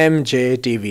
MJ TV।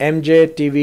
MJ TV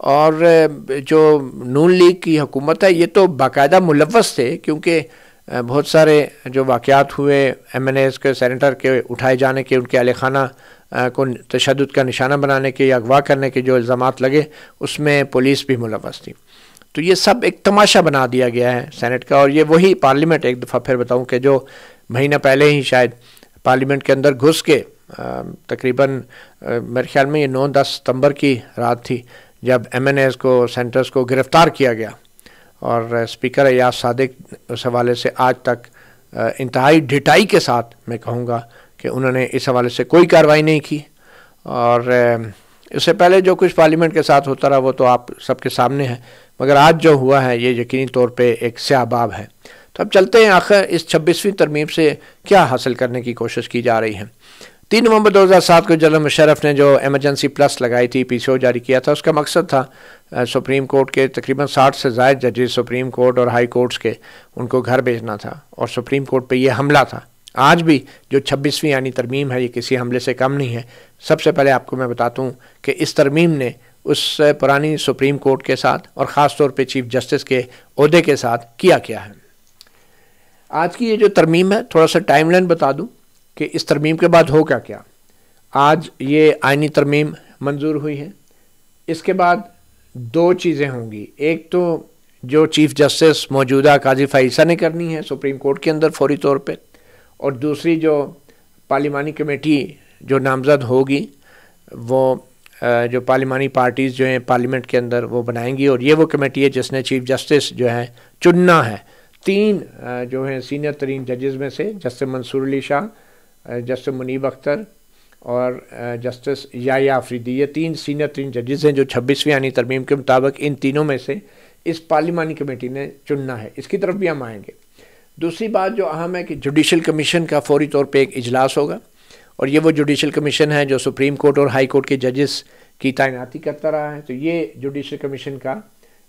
اور جو نون league کی حکومت ہے یہ تو باقاعدہ ملوث تھے، کیونکہ بہت سارے جو واقعات ہوئے ایم این ایز کے سینیٹر کے اٹھائے جانے کے، ان کے اہل خانہ کو تشدد کا نشانہ بنانے کے یا اغوا کرنے کے جو الزامات لگے، اس میں پولیس بھی ملوث تھی. تو یہ سب ایک تماشا بنا دیا گیا ہے سینٹ کا. اور یہ وہی پارلیمنٹ، ایک دفعہ پھر بتاؤں کہ جو مہینہ پہلے ہی شاید پارلیمنٹ کے اندر گھس کے تقریباً میرے خیال میں یہ 9-10 ستمبر کی رات تھی جب ایم این ایز کو، سینٹرز کو گرفتار کیا گیا، اور اسپیکر ایاز صادق اس حوالے سے آج تک انتہائی ڈھٹائی کے ساتھ میں کہوں گا کہ انہوں نے اس حوالے سے کوئی کارروائی نہیں کی. اور اس سے پہلے جو کچھ پارلیمنٹ کے ساتھ ہوتا رہا وہ تو آپ سب کے سامنے ہے، مگر آج جو ہوا ہے یہ یقینی طور پہ ایک سیاہ باب ہے. تو اب چلتے ہیں آخر اس 26ویں ترمیم سے کیا حاصل کرنے کی کوشش کی جا رہی ہے. 3 نومبر 2007 کو جنرل مشرف نے جو ایمرجنسی پلس لگائی تھی، پی سی او جاری کیا تھا، اس کا مقصد تھا سپریم کورٹ کے تقریباً 60 سے زائد ججز سپریم کورٹ اور ہائی کورٹس کے، ان کو گھر بھیجنا تھا، اور سپریم کورٹ پہ یہ حملہ تھا. آج بھی جو 26ویں یعنی ترمیم ہے یہ کسی حملے سے کم نہیں ہے. سب سے پہلے آپ کو میں بتاتا ہوں کہ اس ترمیم نے اس پرانی سپریم کورٹ کے ساتھ اور خاص طور پہ چیف جسٹس کے عہدے کے ساتھ کیا ہے. آج کی یہ جو ترمیم ہے، تھوڑا سا ٹائم لائن بتا دوں کہ اس ترمیم کے بعد ہو کیا. آج یہ آئینی ترمیم منظور ہوئی ہے. اس کے بعد 2 چیزیں ہوں گی. ایک تو جو چیف جسٹس موجودہ قاضی فائزہ نے کرنی ہے سپریم کورٹ کے اندر فوری طور پہ، اور دوسری جو پارلیمانی کمیٹی جو نامزد ہوگی وہ جو پارلیمانی پارٹیز جو ہیں پارلیمنٹ کے اندر وہ بنائیں گی، اور یہ وہ کمیٹی ہے جس نے چیف جسٹس جو ہے چننا ہے. 3 جو ہیں سینئر ترین ججز میں سے جسٹس منصور علی شاہ، جسٹس منیب اختر اور جسٹس یحییٰ آفریدی، یہ 3 سینئر ترین ججز ہیں جو 26ویں یعنی ترمیم کے مطابق ان تینوں میں سے اس پارلیمانی کمیٹی نے چننا ہے. اس کی طرف بھی ہم آئیں گے. دوسری بات جو اہم ہے کہ جوڈیشل کمیشن کا فوری طور پہ ایک اجلاس ہوگا، اور یہ وہ جوڈیشل کمیشن ہے جو سپریم کورٹ اور ہائی کورٹ کے ججز کی تعیناتی کرتا رہا ہے. تو یہ جوڈیشل کمیشن کا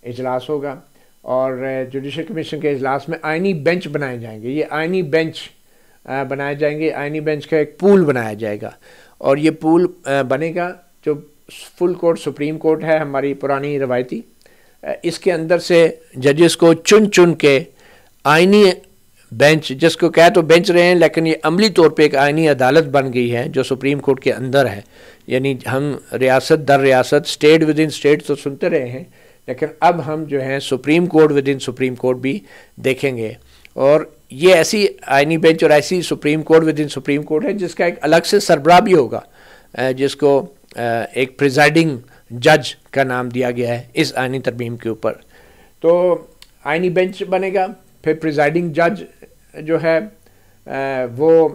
اجلاس ہوگا، اور جوڈیشل کمیشن کے اجلاس میں آئینی بینچ بنائے جائیں گے. یہ آئینی بینچ بنائے جائیں گے. آئینی بینچ کا ایک پول بنایا جائے گا، اور یہ پول بنے گا جو فل کورٹ سپریم کورٹ ہے ہماری پرانی روایتی، اس کے اندر سے ججز کو چن کے آئینی بینچ، جس کو کہہ تو بینچ رہے ہیں لیکن یہ عملی طور پہ ایک آئینی عدالت بن گئی ہے جو سپریم کورٹ کے اندر ہے. یعنی ہم ریاست در ریاست، اسٹیٹ ود ان اسٹیٹ تو سنتے رہے ہیں، لیکن اب ہم جو ہیں supreme court with in supreme court بھی دیکھیں گے. اور یہ ایسی آئینی بینچ اور ایسی supreme court with in supreme court ہے جس کا ایک الگ سے سربراہ بھی ہوگا، جس کو ایک پریزائڈنگ جج کا نام دیا گیا ہے اس آئینی ترمیم کے اوپر. تو آئینی بینچ بنے گا، پھر پریزائڈنگ جج جو ہے وہ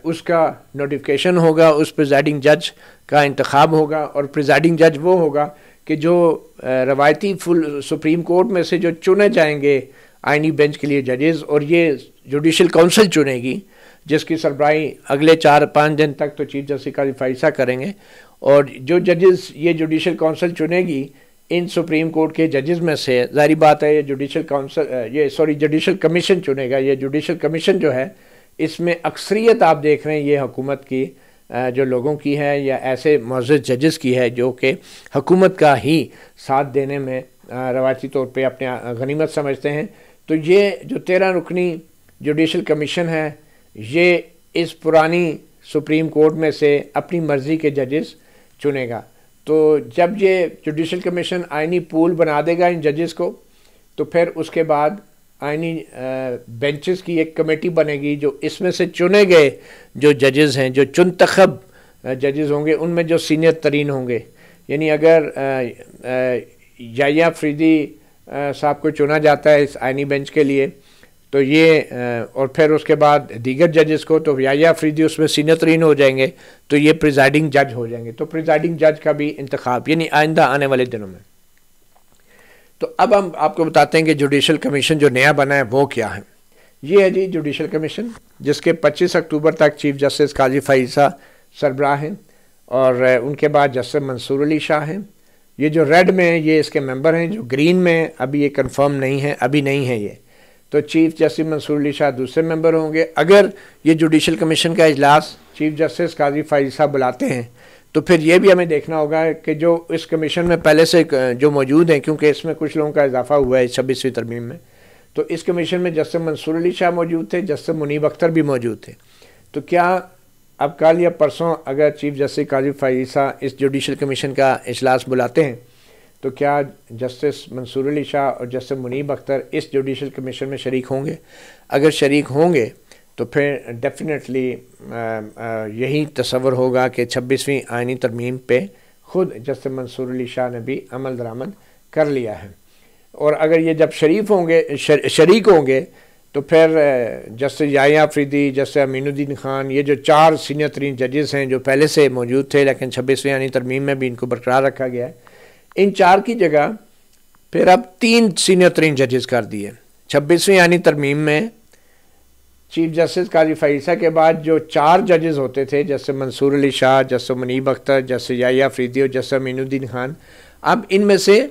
اس کا نوٹیفکیشن ہوگا، اس پریزائڈنگ جج کا انتخاب ہوگا، اور پریزائڈنگ جج وہ ہوگا کہ جو روایتی فل سپریم کورٹ میں سے جو چنے جائیں گے آئینی بینچ کے لیے ججز، اور یہ جوڈیشل کونسل چنے گی جس کی سربراہی اگلے 4-5 دن تک تو چیف جسٹس قاضی فائزہ کریں گے. اور جو ججز یہ جوڈیشل کونسل چنے گی ان سپریم کورٹ کے ججز میں سے، ظاہری بات ہے یہ جوڈیشل کمیشن چنے گا. یہ جوڈیشل کمیشن جو ہے اس میں اکثریت آپ دیکھ رہے ہیں یہ حکومت کی جو لوگوں کی ہے یا ایسے معزز ججز کی ہے جو کہ حکومت کا ہی ساتھ دینے میں روایتی طور پہ اپنے غنیمت سمجھتے ہیں. تو یہ جو 13 رکنی جوڈیشل کمیشن ہے یہ اس پرانی سپریم کورٹ میں سے اپنی مرضی کے ججز چنے گا. تو جب یہ جوڈیشل کمیشن آئینی پول بنا دے گا ان ججز کو، تو پھر اس کے بعد آئینی بینچز کی ایک کمیٹی بنے گی جو اس میں سے چنے گئے جو ججز ہیں، جو چنتخب ججز ہوں گے، ان میں جو سینئر ترین ہوں گے. یعنی اگر یحییٰ آفریدی صاحب کو چنا جاتا ہے اس آئینی بینچ کے لیے، تو یہ اور پھر اس کے بعد دیگر ججز کو، تو یحییٰ آفریدی اس میں سینئر ترین ہو جائیں گے، تو یہ پریزائڈنگ جج ہو جائیں گے. تو پریزائڈنگ جج کا بھی انتخاب یعنی آئندہ آنے والے دنوں میں. تو اب ہم آپ کو بتاتے ہیں کہ جوڈیشل کمیشن جو نیا بنا ہے وہ کیا ہے. یہ ہے جی جوڈیشل کمیشن، جس کے 25 اکتوبر تک چیف جسٹس قاضی فائزہ سربراہ ہیں، اور ان کے بعد جسٹس منصور علی شاہ ہیں. یہ جو ریڈ میں ہیں یہ اس کے ممبر ہیں، جو گرین میں ابھی یہ کنفرم نہیں ہے، ابھی نہیں ہے یہ. تو چیف جسٹس منصور علی شاہ دوسرے ممبر ہوں گے. اگر یہ جوڈیشل کمیشن کا اجلاس چیف جسٹس قاضی فائزہ صاحب بلاتے ہیں تو پھر یہ بھی ہمیں دیکھنا ہوگا کہ جو اس کمیشن میں پہلے سے جو موجود ہیں، کیونکہ اس میں کچھ لوگوں کا اضافہ ہوا ہے 26ویں ترمیم میں، تو اس کمیشن میں جسٹس منصور علی شاہ موجود تھے، جسٹس منیب اختر بھی موجود تھے. تو کیا اب کل یا پرسوں اگر چیف جسٹس قاضی فائز عیسیٰ اس جوڈیشل کمیشن کا اجلاس بلاتے ہیں تو کیا جسٹس منصور علی شاہ اور جسٹس منیب اختر اس جوڈیشل کمیشن میں شریک ہوں گے؟ اگر شریک ہوں گے تو پھر ڈیفینیٹلی یہی تصور ہوگا کہ 26ویں آئینی ترمیم پہ خود جسٹس منصور علی شاہ نے بھی عمل درآمد کر لیا ہے. اور اگر یہ جب شریک ہوں گے تو پھر جسٹس یحییٰ آفریدی، جسٹس امین الدین خان، یہ جو 4 سینئر ترین ججز ہیں جو پہلے سے موجود تھے لیکن 26ویں آئینی ترمیم میں بھی ان کو برقرار رکھا گیا ہے، ان 4 کی جگہ پھر اب 3 سینئر ترین ججز کر دیے. 26ویں آئینی ترمیم میں چیف جسٹس قاضی فائز عیسیٰ کے بعد جو 4 ججز ہوتے تھے، جسٹس منصور علی شاہ، جسٹس منیب اختر، جسٹس یحییٰ آفریدی اور جسٹس امین الدین خان، اب ان میں سے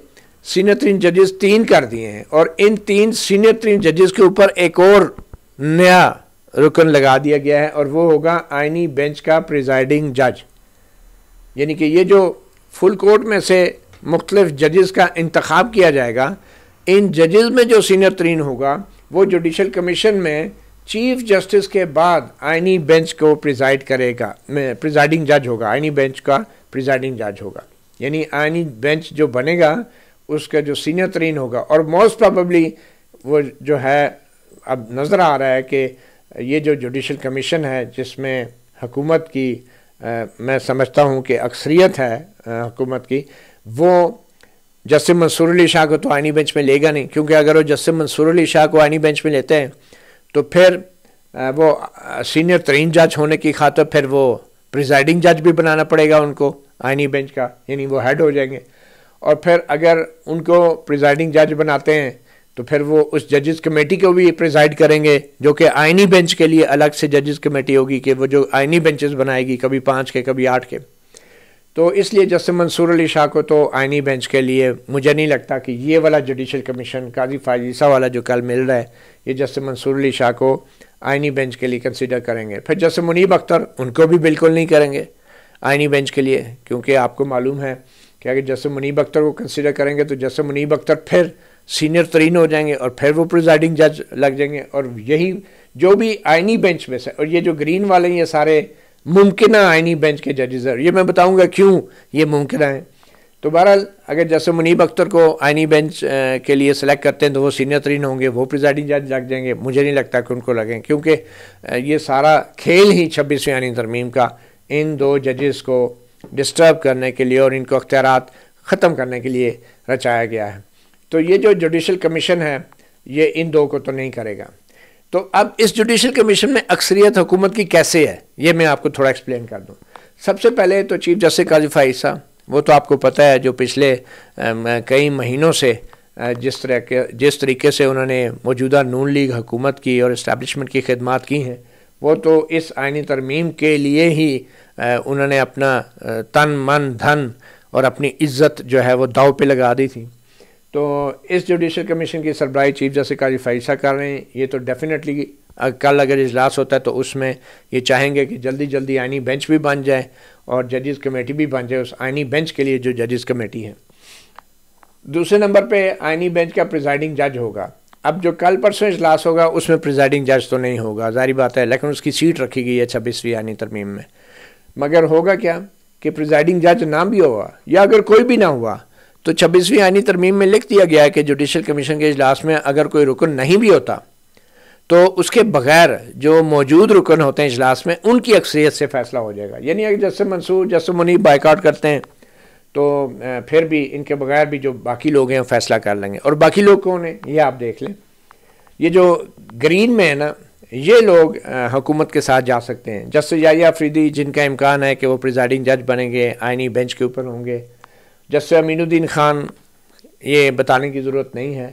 سینئر ترین ججز 3 کر دیے ہیں، اور ان 3 سینئر ترین ججز کے اوپر ایک اور نیا رکن لگا دیا گیا ہے، اور وہ ہوگا آئینی بینچ کا پریزائڈنگ جج. یعنی کہ یہ جو فل کورٹ میں سے مختلف ججز کا انتخاب کیا جائے گا، ان ججز میں جو سینئر ترین ہوگا وہ جوڈیشل کمیشن میں چیف جسٹس کے بعد آئینی بینچ کو پریزائڈ کرے گا، پریزائڈنگ جج ہوگا، آئینی بینچ کا پریزائڈنگ جج ہوگا. یعنی آئینی بینچ جو بنے گا اس کا جو سینئر ترین ہوگا، اور موسٹ پروبیبلی وہ جو ہے اب نظر آ رہا ہے کہ یہ جو جوڈیشل کمیشن ہے جس میں حکومت کی میں سمجھتا ہوں کہ اکثریت ہے حکومت کی، وہ جسٹس منصور علی شاہ کو تو آئینی بینچ میں لے گا نہیں، کیونکہ اگر وہ جسٹس منصور علی شاہ کو آئینی بینچ میں لیتے ہیں تو پھر وہ سینئر ترین جج ہونے کی خاطر پھر وہ پریزائڈنگ جج بھی بنانا پڑے گا ان کو آئینی بینچ کا، یعنی وہ ہیڈ ہو جائیں گے. اور پھر اگر ان کو پریزائڈنگ جج بناتے ہیں تو پھر وہ اس ججز کمیٹی کو بھی پریزائڈ کریں گے، جو کہ آئینی بینچ کے لیے الگ سے ججز کمیٹی ہوگی کہ وہ جو آئینی بینچز بنائے گی، کبھی 5 کے کبھی 8 کے. تو اس لیے جسٹس منصور علی شاہ کو تو آئینی بینچ کے لیے مجھے نہیں لگتا کہ یہ والا جوڈیشل کمیشن قاضی فائز عیسیٰ والا جو کل مل رہا ہے یہ جسٹس منصور علی شاہ کو آئینی بینچ کے لیے کنسیڈر کریں گے. پھر جسٹس منیب اختر ان کو بھی بالکل نہیں کریں گے آئینی بینچ کے لیے، کیونکہ آپ کو معلوم ہے کہ اگر جسٹس منیب اختر کو کنسیڈر کریں گے تو جسٹس منیب اختر پھر سینئر ترین ہو جائیں گے اور پھر وہ پریزائڈنگ جج لگ جائیں گے. اور یہی جو بھی آئینی بینچ میں سے، اور یہ جو گرین والے یہ سارے ممکنہ آئینی بینچ کے ججز ہیں، یہ میں بتاؤں گا کیوں یہ ممکنہ ہیں. تو بہرحال اگر جسٹس منیب اختر کو آئینی بینچ کے لیے سلیکٹ کرتے ہیں تو وہ سینئر ترین ہوں گے، وہ پریزائڈنگ جج لگ جائیں گے. مجھے نہیں لگتا کہ ان کو لگیں، کیونکہ یہ سارا کھیل ہی 26ویں آئینی ترمیم کا ان 2 ججز کو ڈسٹرب کرنے کے لیے اور ان کو اختیارات ختم کرنے کے لیے رچایا گیا ہے. تو یہ جو جوڈیشل کمیشن ہے یہ ان 2 کو تو نہیں کرے گا. تو اب اس جوڈیشل کمیشن میں اکثریت حکومت کی کیسے ہے یہ میں آپ کو تھوڑا ایکسپلین کر دوں. سب سے پہلے تو چیف جسٹس قاضی فائز عیسیٰ، وہ تو آپ کو پتہ ہے جو پچھلے کئی مہینوں سے جس طریقے سے انہوں نے موجودہ نون لیگ حکومت کی اور اسٹیبلشمنٹ کی خدمات کی ہیں، وہ تو اس آئینی ترمیم کے لیے ہی انہوں نے اپنا تن من دھن اور اپنی عزت جو ہے وہ داؤ پہ لگا دی تھی. تو اس جوڈیشل کمیشن کی سربراہی چیف جسٹس قاضی فائز عیسیٰ کر رہے ہیں. یہ تو ڈیفینیٹلی کل اگر اجلاس ہوتا ہے تو اس میں یہ چاہیں گے کہ جلدی جلدی آئینی بینچ بھی بن جائے اور ججز کمیٹی بھی بن جائے اس آئینی بینچ کے لیے جو ججز کمیٹی ہے. دوسرے نمبر پہ آئینی بینچ کا پریزائڈنگ جج ہوگا. اب جو کل پرسوں اجلاس ہوگا اس میں پریزائڈنگ جج تو نہیں ہوگا، ظاہری بات ہے، لیکن اس کی سیٹ رکھی گئی ہے 26ویں آئینی ترمیم میں. مگر ہوگا کیا کہ پریزائڈنگ جج نہ بھی ہوا یا اگر کوئی بھی نہ ہوا تو 26ویں آئینی ترمیم میں لکھ دیا گیا ہے کہ جوڈیشل کمیشن کے اجلاس میں اگر کوئی رکن نہیں بھی ہوتا تو اس کے بغیر جو موجود رکن ہوتے ہیں اجلاس میں ان کی اکثریت سے فیصلہ ہو جائے گا. یعنی اگر جسٹس منصور، جسٹس منیب بائیکاٹ کرتے ہیں تو پھر بھی ان کے بغیر بھی جو باقی لوگ ہیں فیصلہ کر لیں گے. اور باقی لوگ کون ہیں یہ آپ دیکھ لیں. یہ جو گرین میں ہے نا، یہ لوگ حکومت کے ساتھ جا سکتے ہیں. جسٹس یحییٰ آفریدی جن کا امکان ہے کہ وہ پریزائڈنگ جج بنیں گے، آئینی بینچ کے اوپر ہوں گے. جسٹس امین الدین خان، یہ بتانے کی ضرورت نہیں ہے،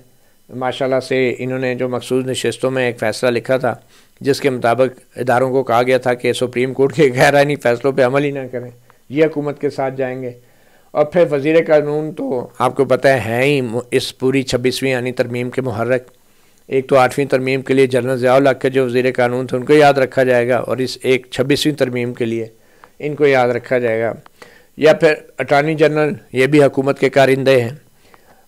ماشاءاللہ سے انہوں نے جو مخصوص نشستوں میں ایک فیصلہ لکھا تھا جس کے مطابق اداروں کو کہا گیا تھا کہ سپریم کورٹ کے غیر آئینی فیصلوں پہ عمل ہی نہ کریں، یہ حکومت کے ساتھ جائیں گے. اور پھر وزیر قانون تو آپ کو پتہ ہے ہی اس پوری 26ویں آئینی ترمیم کے محرک. ایک تو 8ویں ترمیم کے لیے جنرل ضیاء الحق کے جو وزیر قانون تھے ان کو یاد رکھا جائے گا، اور اس ایک 26ویں ترمیم کے لیے ان کو یاد رکھا جائے گا. یا پھر اٹارنی جنرل، یہ بھی حکومت کے کارندے ہیں.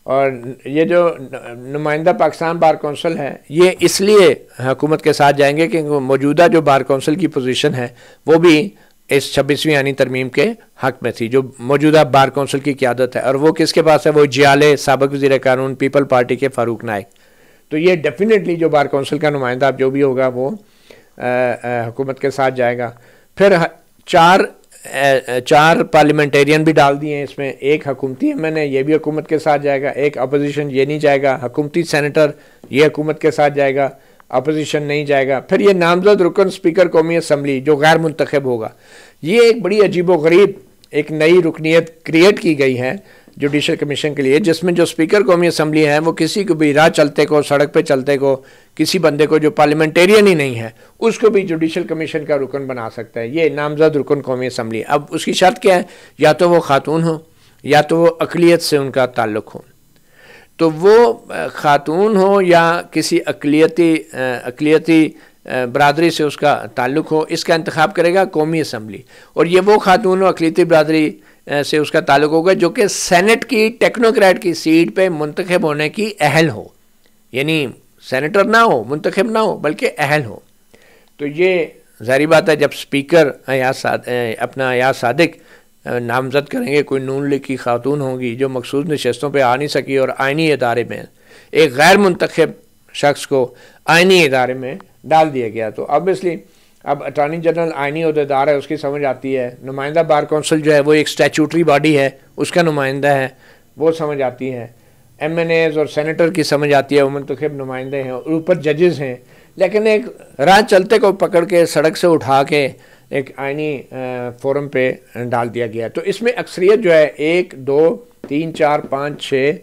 اور یہ جو نمائندہ پاکستان بار کونسل ہے یہ اس لیے حکومت کے ساتھ جائیں گے کہ موجودہ جو بار کونسل کی پوزیشن ہے وہ بھی اس 26ویں آئینی ترمیم کے حق میں تھی. جو موجودہ بار کونسل کی قیادت ہے اور وہ کس کے پاس ہے، وہ جیالے سابق وزیر قانون پیپل پارٹی کے فاروق نائک. تو یہ ڈیفینیٹلی جو بار کونسل کا نمائندہ جو بھی ہوگا وہ حکومت کے ساتھ جائے گا. پھر چار پارلیمنٹیرین بھی ڈال دیے ہیں اس میں. ایک حکومتی ایم این اے، یہ بھی حکومت کے ساتھ جائے گا. ایک اپوزیشن، یہ نہیں جائے گا. حکومتی سینیٹر، یہ حکومت کے ساتھ جائے گا، اپوزیشن نہیں جائے گا. پھر یہ نامزد رکن اسپیکر قومی اسمبلی جو غیر منتخب ہوگا. یہ ایک بڑی عجیب و غریب ایک نئی رکنیت کریٹ کی گئی ہے جوڈیشل کمیشن کے لیے، جس میں جو اسپیکر قومی اسمبلی ہے وہ کسی کو بھی راہ چلتے کو، سڑک پہ چلتے کو، کسی بندے کو جو پارلیمنٹیرین ہی نہیں ہے اس کو بھی جوڈیشل کمیشن کا رکن بنا سکتا ہے. یہ نامزد رکن قومی اسمبلی. اب اس کی شرط کیا ہے؟ یا تو وہ خاتون ہو یا تو وہ اقلیت سے ان کا تعلق ہو. تو وہ خاتون ہو یا کسی اقلیتی برادری سے اس کا تعلق ہو، اس کا انتخاب کرے گا قومی اسمبلی. اور یہ وہ خاتون ہو اقلیتی برادری سے اس کا تعلق ہوگا جو کہ سینٹ کی ٹیکنوکریٹ کی سیٹ پہ منتخب ہونے کی اہل ہو. یعنی سینیٹر نہ ہو، منتخب نہ ہو، بلکہ اہل ہو. تو یہ ظاہری بات ہے جب اسپیکر اپنا ایاز صادق نامزد کریں گے، کوئی نون لیگ کی خاتون ہوں گی جو مخصوص نشستوں پہ آ نہیں سکی اور آئینی ادارے میں ایک غیر منتخب شخص کو آئینی ادارے میں ڈال دیا گیا. تو obviously اب اٹارنی جنرل آئینی عہدیدار ہے، اس کی سمجھ آتی ہے. نمائندہ بار کونسل جو ہے وہ ایک اسٹیچوٹری باڈی ہے، اس کا نمائندہ ہے، وہ سمجھ آتی ہے. ایم این ایز اور سینیٹر کی سمجھ آتی ہے، وہ منتخب نمائندے ہیں. اور اوپر ججز ہیں. لیکن ایک راہ چلتے کو پکڑ کے سڑک سے اٹھا کے ایک آئینی فورم پہ ڈال دیا گیا. تو اس میں اکثریت جو ہے 1 2 3 4 5 6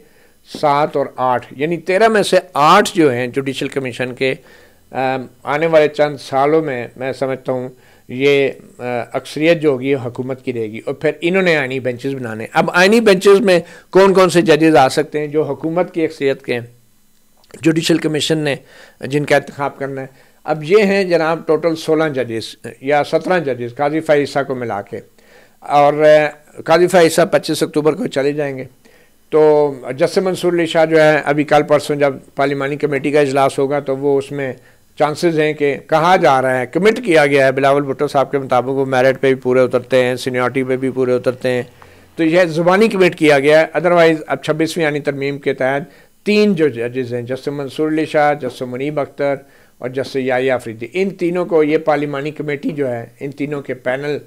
7 اور 8 یعنی 13 میں سے 8 جو ہیں جوڈیشل کمیشن کے آنے والے چند سالوں میں سمجھتا ہوں یہ اکثریت جو ہوگی حکومت کی رہے گی. اور پھر انہوں نے آئینی بینچز بنانے. اب آئینی بینچز میں کون کون سے ججز آ سکتے ہیں جو حکومت کی اکثریت کے جوڈیشل کمیشن نے جن کا انتخاب کرنا ہے؟ اب یہ ہیں جناب ٹوٹل 16 ججز یا 17 ججز قاضی فائز کو ملا کے. اور قاضی فائز 25 اکتوبر کو چلے جائیں گے. تو جسٹس منصور علی شاہ جو ہے ابھی کل پرسوں جب پارلیمانی کمیٹی کا اجلاس ہوگا تو وہ اس میں چانسز ہیں کہ کہا جا رہا ہے، کمٹ کیا گیا ہے بلاول بھٹو صاحب کے مطابق وہ میرٹ پہ بھی پورے اترتے ہیں، سینیورٹی پہ بھی پورے اترتے ہیں. تو یہ زبانی کمٹ کیا گیا ہے. ادروائز اب 26ویں آئینی ترمیم کے تحت 3 جو ججز ہیں، جسٹس منصور علی شاہ، جسٹس منیب اختر اور جسٹس یحییٰ آفریدی، ان تینوں کو یہ پارلیمانی کمیٹی جو ہے ان تینوں کے پینل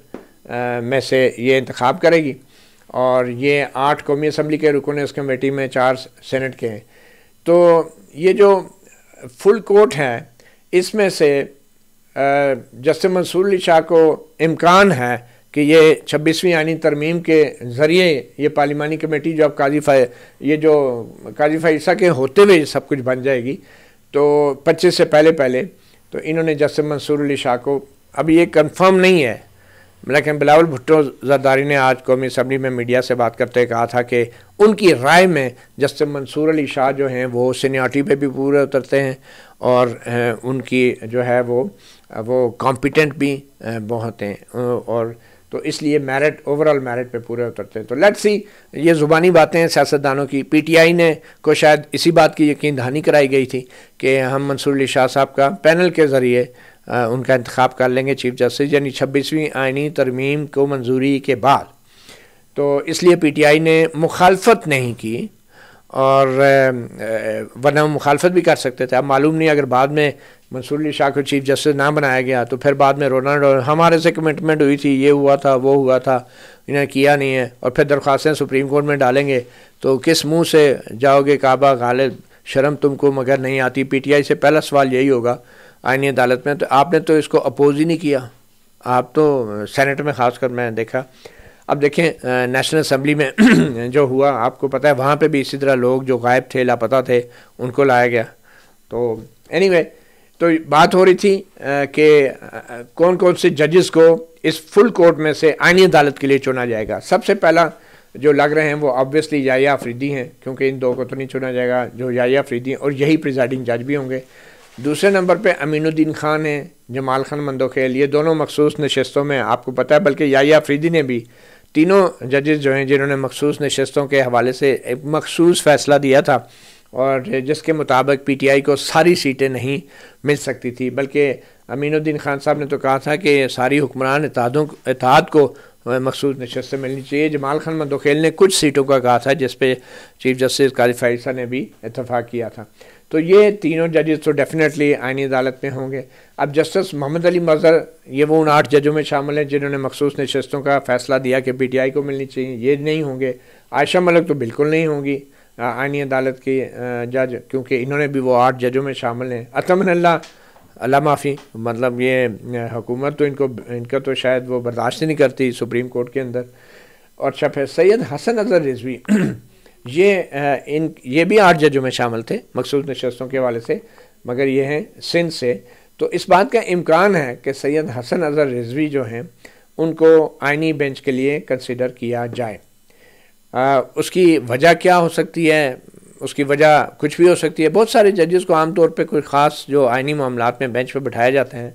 میں سے یہ انتخاب کرے گی. اور یہ 8 قومی اسمبلی کے رکن ہیں اس کمیٹی میں، 4 سینٹ کے ہیں. تو یہ جو فل کوٹ ہے اس میں سے جسٹس منصور علی شاہ کو امکان ہے کہ یہ 26ویں آئینی ترمیم کے ذریعے یہ پارلیمانی کمیٹی جو اب قاضی فائز کے ہوتے ہوئے سب کچھ بن جائے گی. تو 25 سے پہلے تو انہوں نے جسٹس منصور علی شاہ کو، اب یہ کنفرم نہیں ہے لیکن بلاول بھٹو زرداری نے آج قومی اسمبلی میں میڈیا سے بات کرتے کہا تھا کہ ان کی رائے میں جسٹس منصور علی شاہ جو ہیں وہ سینیورٹی پہ بھی پورے اترتے ہیں اور ان کی جو ہے وہ کمپیٹنٹ بھی بہت ہیں. اور تو اس لیے اوورال میرٹ پہ پورے اترتے ہیں. تو لیٹس سی، یہ زبانی باتیں ہیں سیاستدانوں کی. پی ٹی آئی نے کو شاید اسی بات کی یقین دہانی کرائی گئی تھی کہ ہم منصور علی شاہ صاحب کا پینل کے ذریعے ان کا انتخاب کر لیں گے چیف جسٹس، یعنی 26ویں آئینی ترمیم کو منظوری کے بعد. تو اس لیے پی ٹی آئی نے مخالفت نہیں کی، اور ورنہ مخالفت بھی کر سکتے تھے. اب معلوم نہیں اگر بعد میں منصور علی شاہ کو چیف جسٹس نہ بنایا گیا تو پھر بعد میں ہمارے سے کمٹمنٹ ہوئی تھی، یہ ہوا تھا وہ ہوا تھا، انہوں نے کیا نہیں ہے، اور پھر درخواستیں سپریم کورٹ میں ڈالیں گے تو کس منہ سے جاؤ گے کعبہ غالب، شرم تم کو مگر نہیں آتی. پی ٹی آئی سے پہلا سوال یہی ہوگا آئینی عدالت میں. تو آپ نے تو اس کو اپوز ہی نہیں کیا، آپ تو سینٹ میں خاص کر میں دیکھا. اب دیکھیں نیشنل اسمبلی میں جو ہوا آپ کو پتہ ہے، وہاں پہ بھی اسی طرح لوگ جو غائب تھے، لاپتہ تھے، ان کو لایا گیا. تو اینی وے، تو بات ہو رہی تھی کہ کون کون سے ججز کو اس فل کورٹ میں سے آئینی عدالت کے لیے چنا جائے گا. سب سے پہلا جو لگ رہے ہیں وہ آبویسلی یحییٰ آفریدی ہیں، کیونکہ ان 2 کو تو نہیں چنا جائے گا، جو یحییٰ آفریدی ہیں، اور یہی پریزائڈنگ جج بھی ہوں گے. دوسرے نمبر پہ امین الدین خان ہیں، جمال خان مندوخیل، یہ دونوں مخصوص نشستوں میں آپ کو پتہ ہے، بلکہ یحییٰ آفریدی نے بھی تینوں ججز جو ہیں جنہوں نے مخصوص نشستوں کے حوالے سے ایک مخصوص فیصلہ دیا تھا اور جس کے مطابق پی ٹی آئی کو ساری سیٹیں نہیں مل سکتی تھی، بلکہ امین الدین خان صاحب نے تو کہا تھا کہ ساری حکمران اتحاد کو مخصوص نشستیں ملنی چاہیے۔ جمال خان مندوخیل نے کچھ سیٹوں کا کہا تھا جس پہ چیف جسٹس قاضی فائصہ نے بھی اتفاق کیا تھا۔ تو یہ تینوں ججز تو ڈیفینیٹلی آئینی عدالت میں ہوں گے۔ اب جسٹس محمد علی مظہر یہ وہ ان 8 ججوں میں شامل ہیں جنہوں نے مخصوص نشستوں کا فیصلہ دیا کہ پی ٹی آئی کو ملنی چاہیے، یہ نہیں ہوں گے۔ عائشہ ملک تو بالکل نہیں ہوں گی آئینی عدالت کی جج، کیونکہ انہوں نے بھی وہ 8 ججوں میں شامل ہیں۔ اطمن اللہ معافی، مطلب یہ حکومت تو ان کا تو شاید وہ برداشت نہیں کرتی سپریم کورٹ کے اندر۔ اور پھر سید حسن اظہر رضوی یہ بھی 8 ججوں میں شامل تھے مخصوص نشستوں کے حوالے سے، مگر یہ ہیں سندھ سے۔ تو اس بات کا امکان ہے کہ سید حسن اظہر رضوی جو ہیں ان کو آئینی بینچ کے لیے کنسیڈر کیا جائے۔ اس کی وجہ کیا ہو سکتی ہے؟ اس کی وجہ کچھ بھی ہو سکتی ہے۔ بہت سارے ججز کو عام طور پہ کوئی خاص جو آئینی معاملات میں بینچ پہ بٹھایا جاتے ہیں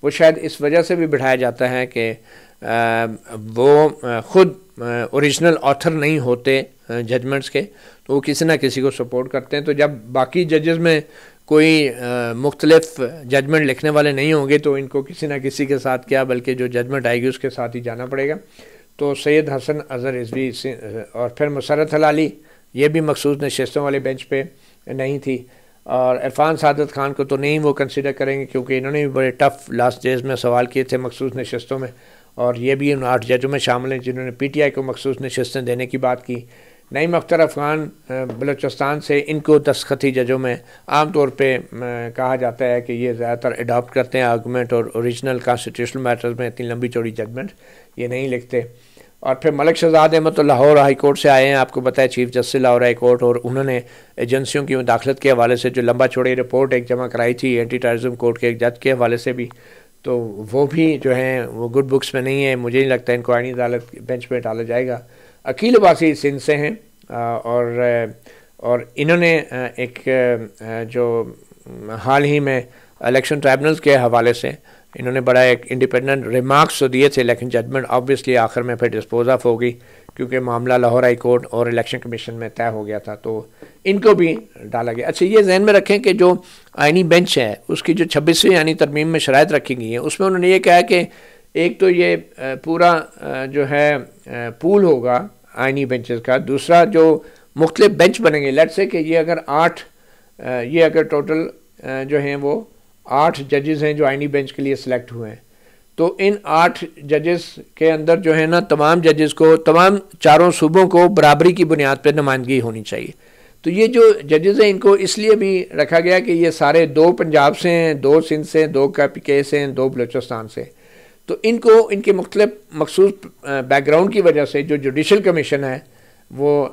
وہ شاید اس وجہ سے بھی بٹھایا جاتا ہے کہ وہ خود اوریجنل آتھر نہیں ہوتے ججمنٹس کے، تو وہ کسی نہ کسی کو سپورٹ کرتے ہیں۔ تو جب باقی ججز میں کوئی مختلف ججمنٹ لکھنے والے نہیں ہوں گے تو ان کو کسی نہ کسی کے ساتھ کیا بلکہ جو ججمنٹ آئے گی اس کے ساتھ ہی جانا پڑے گا۔ تو سید حسن اظہر رضوی اور پھر مسرت ہلالی یہ بھی مخصوص نشستوں والے بینچ پہ نہیں تھی، اور عرفان سعادت خان کو تو نہیں وہ کنسیڈر کریں گے کیونکہ انہوں نے بھی بڑے ٹف لاسٹ ڈیز میں سوال کیے تھے مخصوص نشستوں میں، اور یہ بھی ان 8 ججوں میں شامل ہیں جنہوں نے پی ٹی آئی کو مخصوص نشستیں دینے کی بات کی۔ نعیم اختر افغان بلوچستان سے، ان کو دستخطی ججوں میں عام طور پہ کہا جاتا ہے کہ یہ زیادہ تر اڈاپٹ کرتے ہیں آرگومنٹ، اور اوریجنل کانسٹیٹیوشنل میٹرز میں اتنی لمبی چوڑی ججمنٹ یہ نہیں لکھتے۔ اور پھر ملک شہزاد احمد تو لاہور ہائی کورٹ سے آئے ہیں، آپ کو پتہ ہے chief justice Lahore high court, اور انہوں نے ایجنسیوں کی مداخلت کے حوالے سے جو لمبا چوڑی رپورٹ ایک جمع کرائی تھی اینٹی ٹیررزم کورٹ کے ایک جج کے حوالے سے بھی، تو وہ بھی جو ہیں وہ گڈ بکس میں نہیں ہے۔ مجھے نہیں لگتا ان کو آئینی عدالت بینچ پہ ڈالا جائے گا۔ عقیل عباسی سندھ سے ہیں، اور انہوں نے ایک جو حال ہی میں الیکشن ٹرائبونلز کے حوالے سے انہوں نے بڑا ایک انڈیپینڈنٹ ریمارکس تو دیے تھے، لیکن ججمنٹ آبویسلی آخر میں پھر ڈسپوز آف ہو گئی کیونکہ معاملہ لاہور ہائی کورٹ اور الیکشن کمیشن میں طے ہو گیا تھا، تو ان کو بھی ڈالا گیا۔ اچھا، یہ ذہن میں رکھیں کہ جو آئینی بینچ ہے اس کی جو 26ویں یعنی ترمیم میں شرائط رکھی گئی ہیں اس میں انہوں نے یہ کہا کہ ایک تو یہ پورا جو ہے پول ہوگا آئینی بینچز کا، دوسرا جو مختلف بینچ بنیں گے، لیٹ سے کہ یہ اگر ٹوٹل جو ہیں وہ 8 ججز ہیں جو آئینی بینچ کے لیے سلیکٹ ہوئے ہیں، تو ان 8 ججز کے اندر جو ہے نا تمام ججز کو، تمام چاروں صوبوں کو برابری کی بنیاد پہ نمائندگی ہونی چاہیے۔ تو یہ جو ججز ہیں ان کو اس لیے بھی رکھا گیا کہ یہ سارے 2 پنجاب سے ہیں، 2 سندھ سے، 2 کے سے ہیں، 2 بلوچستان سے، تو ان کو ان کے مخصوص بیک گراؤنڈ کی وجہ سے جو جوڈیشل کمیشن ہے وہ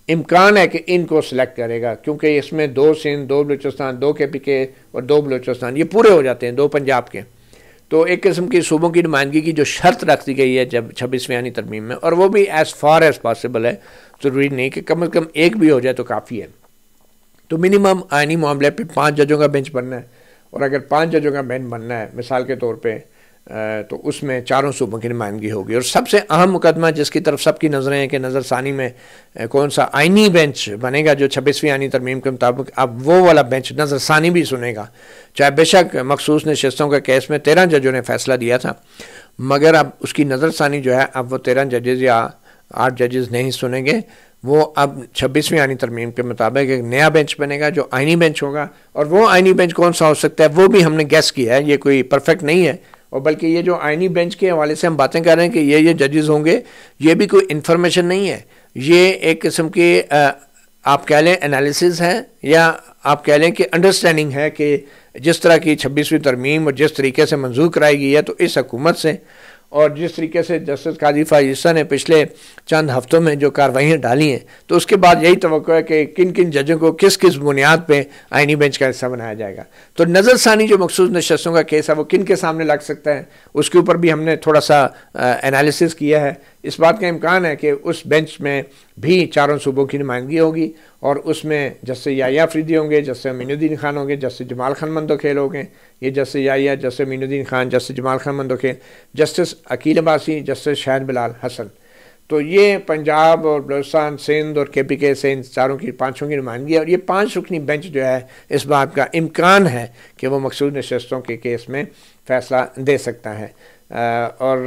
امکان ہے کہ ان کو سلیکٹ کرے گا، کیونکہ اس میں 2 سندھ، 2 بلوچستان، 2 کے اور 2 بلوچستان یہ پورے ہو جاتے ہیں 2 پنجاب کے۔ تو ایک قسم کی صوبوں کی نمائندگی کی جو شرط رکھ دی گئی ہے جب 26ویں یعنی ترمیم میں، اور وہ بھی ایز فار ایز پاسبل ہے، ضروری نہیں کہ کم از کم ایک بھی ہو جائے تو کافی ہے۔ تو منیمم آئینی معاملے پہ 5 ججوں کا بینچ بننا ہے، اور اگر 5 ججوں کا بینچ بننا ہے مثال کے طور پہ تو اس میں چاروں صوبوں کی نمائندگی ہوگی۔ اور سب سے اہم مقدمہ جس کی طرف سب کی نظریں ہیں کہ نظر ثانی میں کون سا آئینی بینچ بنے گا جو 26ویں یعنی ترمیم کے مطابق، اب وہ والا بینچ نظر ثانی بھی سنے گا، چاہے بے شک مخصوص نشستوں کا کیس میں 13 ججوں نے فیصلہ دیا تھا، مگر اب اس کی نظر ثانی جو ہے اب وہ 13 ججز یا 8 ججز نہیں سنیں گے، وہ اب 26ویں یعنی ترمیم کے مطابق ایک نیا بینچ بنے گا جو آئینی بینچ ہوگا۔ اور وہ آئینی بینچ کون سا ہو سکتا ہے وہ بھی ہم نے گیس کیا ہے، یہ کوئی پرفیکٹ نہیں ہے، اور بلکہ یہ جو آئینی بینچ کے حوالے سے ہم باتیں کر رہے ہیں کہ یہ ججز ہوں گے، یہ بھی کوئی انفارمیشن نہیں ہے، یہ ایک قسم کی آپ کہہ لیں انالیسز ہے، یا آپ کہہ لیں کہ انڈرسٹینڈنگ ہے کہ جس طرح کی 26ویں ترمیم اور جس طریقے سے منظور کرائی گئی ہے تو اس حکومت سے، اور جس طریقے سے جسٹس قاضی فائصہ نے پچھلے چند ہفتوں میں جو کارروائیاں ڈالی ہیں، تو اس کے بعد یہی توقع ہے کہ کن کن ججوں کو کس کس بنیاد پہ آئینی بینچ کا حصہ بنایا جائے گا۔ تو نظر ثانی جو مخصوص نشستوں کا کیس ہے وہ کن کے سامنے لگ سکتا ہے، اس کے اوپر بھی ہم نے تھوڑا سا انالیسس کیا ہے۔ اس بات کا امکان ہے کہ اس بینچ میں بھی چاروں صوبوں کی نمائندگی ہوگی، اور اس میں جسٹس یحییٰ افریدی ہوں گے، جسٹس امین الدین خان ہوں گے، جسٹس جمال خان مندوخیل ہوں گے، یہ جسٹس یحییٰ، جسٹس امین الدین Khan, justice Jamal Khan Mandokhel, justice Aqeel Abbasi, justice شاہد بلال حسن۔ تو یہ پنجاب اور بلوچستان، سندھ اور KPK سے ان چاروں کی پانچوں کی نمائندگی ہے، اور یہ 5 رکنی بینچ جو ہے اس بات کا امکان ہے کہ وہ مخصوص نشستوں کے کیس میں فیصلہ دے سکتا ہے۔ اور